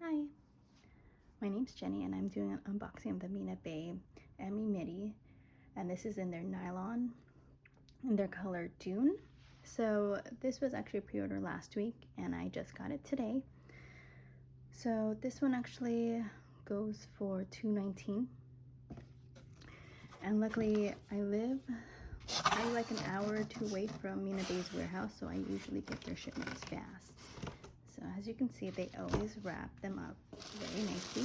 Hi, my name's Jenny and I'm doing an unboxing of the Mina Baie Emmy midi, and this is in their nylon in their color Dune. So this was actually pre-order last week and I just got it today. So this one actually goes for $2.19, and luckily I live like an hour or two away from Mina Baie's warehouse, so I usually get their shipments fast. So as you can see, they always wrap them up very nicely.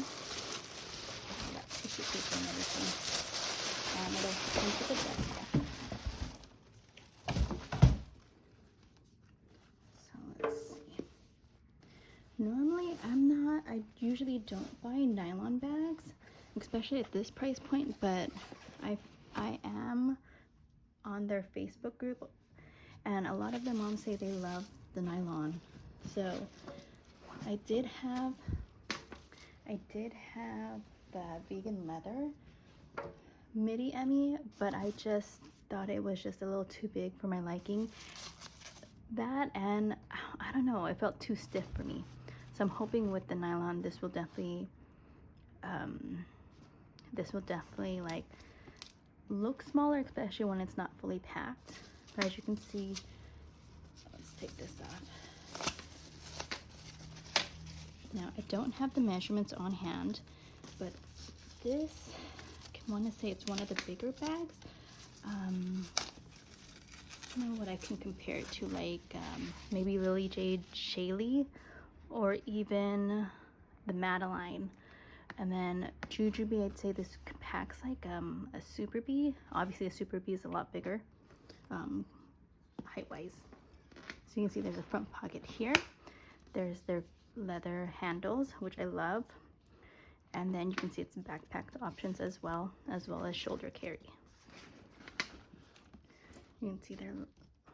That tissue paper and everything. It'll come to the desk. So let's see. Normally I usually don't buy nylon bags, especially at this price point, but I am on their Facebook group and a lot of the moms say they love the nylon. So I did have the vegan leather midi Emmy, but I just thought it was just a little too big for my liking. That, and I don't know, it felt too stiff for me. So I'm hoping with the nylon this will definitely like look smaller, especially when it's not fully packed. But as you can see, let's take this off. Now, I don't have the measurements on hand, but this, I want to say it's one of the bigger bags. I don't know what I can compare it to, like maybe Lily Jade Shaylee, or even the Madeline. And then Jujubee, I'd say this packs like a Super Bee. Obviously a Super Bee is a lot bigger, height-wise. So you can see there's a front pocket here. There's their leather handles, which I love. And then you can see it's backpack options as well as shoulder carry. You can see their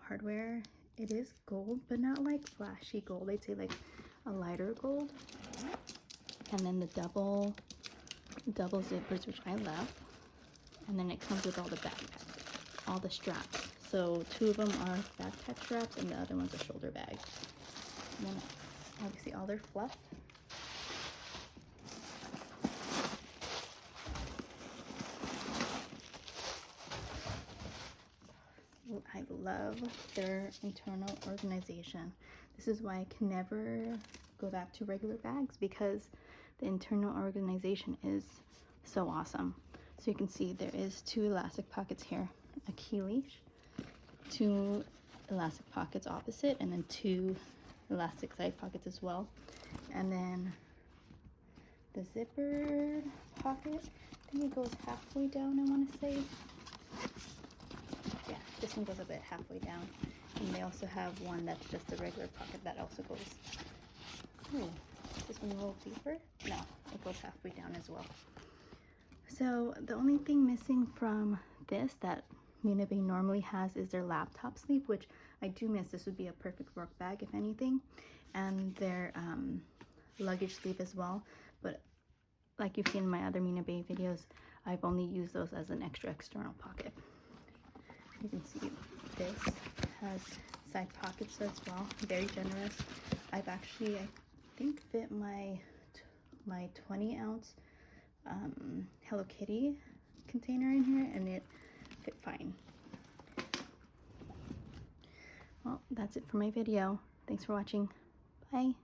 hardware. It is gold, but not like flashy gold. I'd say like a lighter gold. And then the double zippers, which I love. And then it comes with all the backpack, all the straps. So two of them are backpack straps and the other one's a shoulder bag. And then obviously all their fluff. I love their internal organization. This is why I can never go back to regular bags, because the internal organization is so awesome. So you can see there is two elastic pockets here, a key leash, two elastic pockets opposite, and then two elastic side pockets as well. And then the zipper pocket, I think it goes halfway down, I want to say. Yeah, this one goes a bit halfway down. And they also have one that's just a regular pocket that also goes, this one a little deeper? No, it goes halfway down as well. So the only thing missing from this that Mina Baie normally has is their laptop sleeve, which I do miss. This would be a perfect work bag if anything. And their luggage sleeve as well. But like you've seen in my other Mina Baie videos, I've only used those as an extra external pocket. You can see this has side pockets as well, very generous. I've actually, I think, fit my 20-ounce Hello Kitty container in here, and it fit fine. Well, that's it for my video. Thanks for watching. Bye.